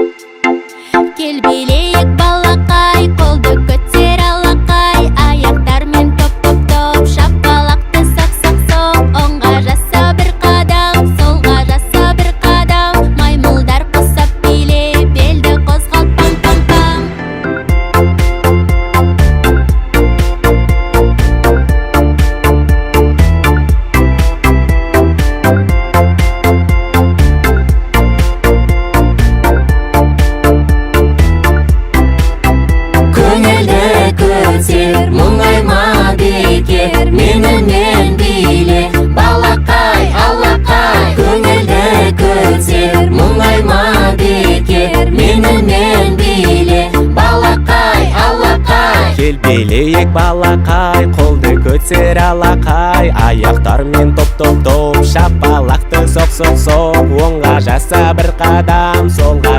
Кел билейік балақай, қолды көтер алақай, аяқтармен топ-топ-топ, шапалақты соқ-соқ-соқ. Оңға жаса бір қадам, солға жаса бір қадам, маймылдар қосап биле, белді қозғалт пам-пам-пам. Көңілді көтер, мұңайма бекер, менімен биле, балақай, алақай. Көңілді көтер, мұңайма бекер, менімен биле, балақай, алақай. Кел билейік балақай, қолды көтер алақай, аяқтармен топ-топ-топ, шапалақты соқ-соқ-соқ. Оңға жаса бір қадам, солға